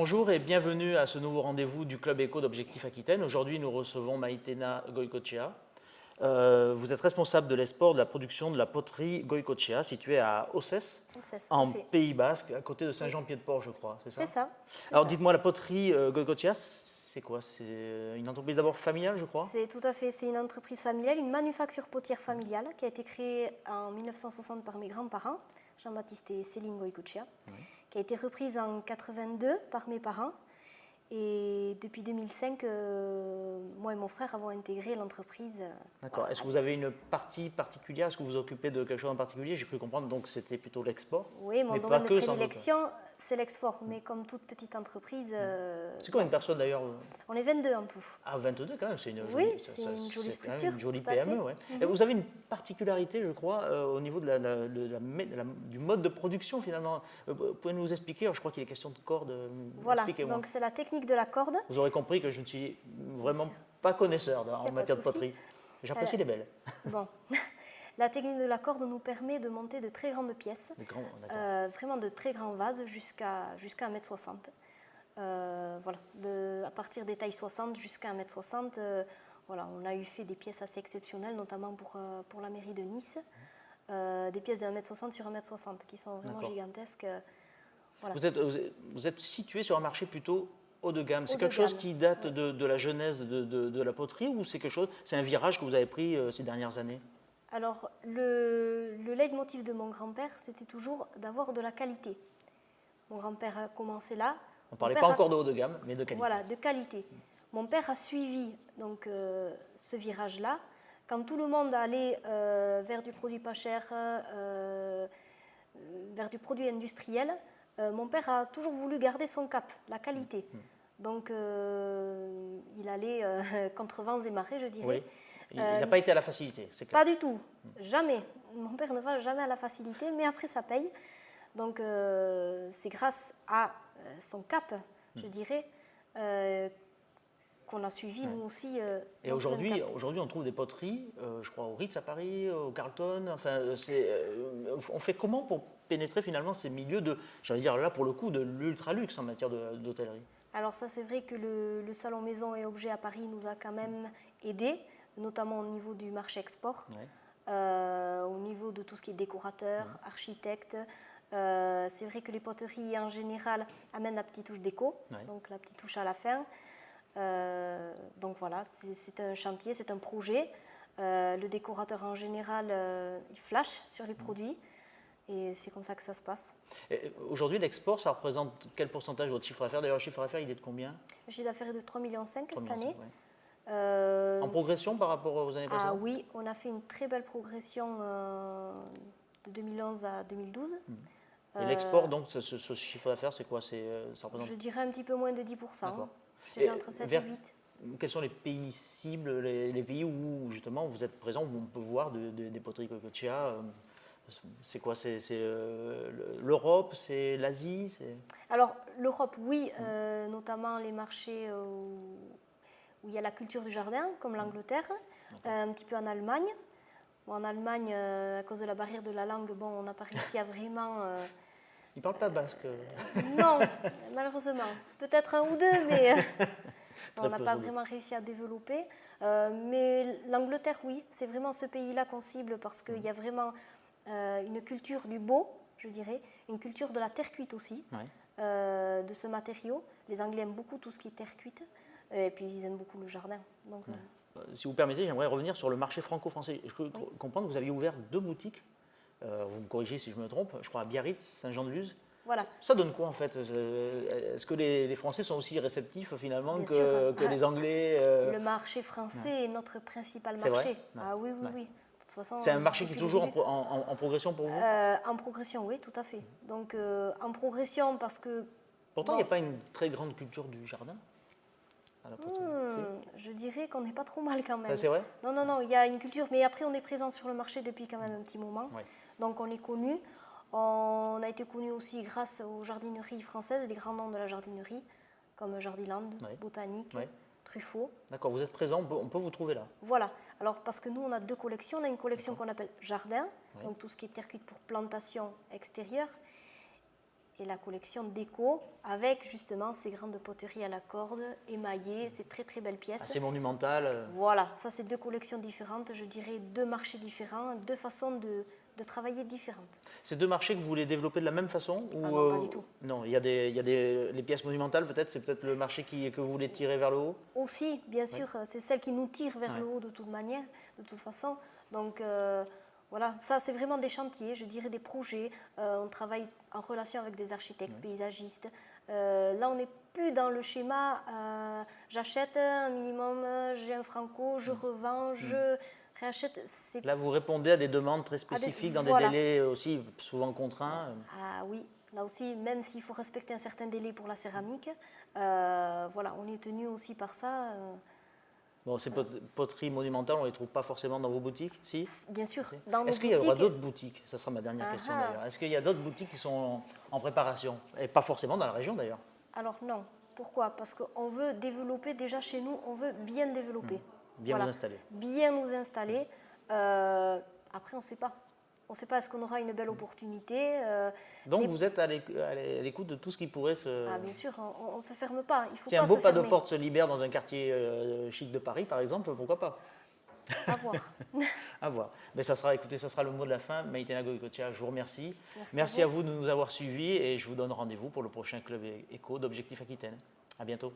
Bonjour et bienvenue à ce nouveau rendez-vous du Club Éco d'Objectif Aquitaine. Aujourd'hui, nous recevons Maïtena Goicoechea. Vous êtes responsable de l'export de la production de la poterie Goicoechea, située à Ossès, en Pays Basque, à côté de Saint-Jean-Pied-de-Port, je crois, c'est ça? C'est ça. Alors dites-moi, la poterie Goicoechea, c'est quoi? C'est une entreprise d'abord familiale, je crois? C'est tout à fait, c'est une entreprise familiale, une manufacture potière familiale qui a été créée en 1960 par mes grands-parents, Jean-Baptiste et Céline Goicoechea, qui a été reprise en 82 par mes parents. Et depuis 2005, moi et mon frère avons intégré l'entreprise. D'accord. Est-ce que vous avez une partie particulière? Est-ce que vous vous occupez de quelque chose en particulier? J'ai cru comprendre donc c'était plutôt l'export. Oui, mon mais domaine pas de que, sans doute. prédilection, c'est l'export. Mais comme toute petite entreprise. C'est combien de personnes d'ailleurs? On est 22 en tout. Ah, 22 quand même, c'est une Oui, jolie, c'est une jolie c'est quand même structure. une jolie tout à fait. PME. Ouais. Et vous avez une particularité, je crois, au niveau du mode de production finalement. Vous pouvez nous expliquer? Je crois qu'il est question de corde. Voilà, Expliquez-moi. donc c'est la technique de la corde. Vous aurez compris que je ne suis vraiment pas connaisseur en matière de souci. poterie. J'apprécie les belles. Bon. La technique de la corde nous permet de monter de très grandes pièces, vraiment de très grands vases jusqu'à 1,60 m. Voilà, à partir des tailles 60 jusqu'à 1,60 m. Voilà, on a eu fait des pièces assez exceptionnelles, notamment pour la mairie de Nice. Des pièces de 1,60 m sur 1,60 m qui sont vraiment gigantesques. Voilà. Vous êtes situé sur un marché plutôt haut de gamme. C'est quelque chose qui date de la genèse de la poterie ou c'est un virage que vous avez pris ces dernières années? Alors, le leitmotiv de mon grand-père, c'était toujours d'avoir de la qualité. Mon grand-père a commencé là. On ne parlait pas encore de haut de gamme, mais de qualité. Voilà, de qualité. Mon père a suivi donc, ce virage-là. Quand tout le monde allait vers du produit pas cher, vers du produit industriel, mon père a toujours voulu garder son cap, la qualité. Donc, il allait contre vents et marées, je dirais. Oui. Il n'a pas été à la facilité, c'est clair. Pas du tout, jamais. Mon père ne va jamais à la facilité, mais après ça paye. Donc c'est grâce à son cap, je dirais, qu'on a suivi nous aussi. Et aujourd'hui, on trouve des poteries, je crois au Ritz à Paris, au Carlton. Enfin, on fait comment pour pénétrer finalement ces milieux de, j'allais dire là pour le coup, de l'ultra luxe en matière d'hôtellerie? Alors ça, c'est vrai que le salon Maison et Objets à Paris nous a quand même aidés, notamment au niveau du marché export, au niveau de tout ce qui est décorateur, architecte. C'est vrai que les poteries en général amènent la petite touche déco, donc la petite touche à la fin. Donc voilà, c'est un chantier, c'est un projet. Le décorateur en général, il flash sur les produits. Et c'est comme ça que ça se passe. Aujourd'hui, l'export, ça représente quel pourcentage de votre chiffre d'affaires? D'ailleurs, le chiffre d'affaires, il est de combien? Le chiffre d'affaires est de 3,5 millions cette année. En progression par rapport aux années précédentes? Ah oui, on a fait une très belle progression de 2011 à 2012. Et l'export, donc, ce chiffre d'affaires, c'est quoi? Ça représente... Je dirais un petit peu moins de 10%. Je dirais entre 7 et 8. Quels sont les pays cibles, les pays où justement vous êtes présent, où on peut voir des poteries Goicoechea? C'est quoi? C'est l'Europe? C'est l'Asie? Alors, l'Europe, oui, notamment les marchés où il y a la culture du jardin, comme l'Angleterre, un petit peu en Allemagne. Bon, en Allemagne, à cause de la barrière de la langue, on n'a pas réussi à vraiment... Ils ne parlent pas basque? Non, malheureusement. Peut-être un ou deux, mais on n'a pas vraiment réussi à développer. Mais l'Angleterre, oui, c'est vraiment ce pays-là qu'on cible parce qu'il y a vraiment une culture du beau, je dirais, une culture de la terre cuite aussi, de ce matériau. Les Anglais aiment beaucoup tout ce qui est terre cuite, et puis ils aiment beaucoup le jardin. Donc, si vous permettez, j'aimerais revenir sur le marché franco-français. Je peux comprendre que vous aviez ouvert 2 boutiques, vous me corrigez si je me trompe, je crois à Biarritz, Saint-Jean-de-Luz. Voilà. Ça donne quoi en fait? Est-ce que les Français sont aussi réceptifs finalement que les Anglais? Le marché français est notre principal marché. Ah oui, oui, oui. C'est un marché qui est toujours en progression pour vous? En progression, oui, tout à fait. Donc en progression parce que... Pourtant, il n'y a pas une très grande culture du jardin à la poterie. Je dirais qu'on n'est pas trop mal quand même. C'est vrai? Non, non, non, il y a une culture, mais après on est présent sur le marché depuis quand même un petit moment. Donc on est connu. On a été connu aussi grâce aux jardineries françaises, les grands noms de la jardinerie, comme Jardiland, Botanique, Truffaut. D'accord, vous êtes présent, on peut vous trouver là. Voilà, alors parce que nous on a 2 collections. On a une collection qu'on appelle jardin, donc tout ce qui est terre cuite pour plantation extérieure. et la collection déco avec justement ces grandes poteries à la corde émaillées, c'est très très belles pièces. Assez monumental. Voilà, ça c'est 2 collections différentes, je dirais 2 marchés différents, 2 façons de travailler différentes. Ces 2 marchés que vous voulez développer de la même façon ou, Ah non, pas du tout. Non, il y a les pièces monumentales peut-être, c'est peut-être le marché que vous voulez tirer vers le haut. Aussi, bien sûr, c'est celle qui nous tire vers le haut de toute manière, de toute façon. Donc voilà, ça c'est vraiment des chantiers, je dirais des projets. On travaille en relation avec des architectes, paysagistes. Là, on n'est plus dans le schéma j'achète un minimum, j'ai un franco, je revends, je réachète. Là, vous répondez à des demandes très spécifiques dans des délais aussi souvent contraints. Ah oui, là aussi, même s'il faut respecter un certain délai pour la céramique, voilà, on est tenu aussi par ça. Bon, ces poteries monumentales, on ne les trouve pas forcément dans vos boutiques, si? Bien sûr, dans nos Est-ce qu'il y aura d'autres boutiques? Ça sera ma dernière question d'ailleurs. Est-ce qu'il y a d'autres boutiques qui sont en préparation? Et pas forcément dans la région d'ailleurs. Alors non. Pourquoi? Parce qu'on veut développer déjà chez nous, on veut bien développer. Bien vous installer. Bien nous installer. Après, on ne sait pas. On ne sait pas, est-ce qu'on aura une belle opportunité. Donc vous êtes à l'écoute de tout ce qui pourrait se... Ah, bien sûr, on ne se ferme pas. Il faut si pas un beau se pas de fermer. porte se libère dans un quartier chic de Paris, par exemple, pourquoi pas? À voir. À voir. Mais ça sera le mot de la fin. Maïtena Goïcoechea, je vous remercie. Merci à vous de nous avoir suivis et je vous donne rendez-vous pour le prochain Club Éco d'Objectif Aquitaine. À bientôt.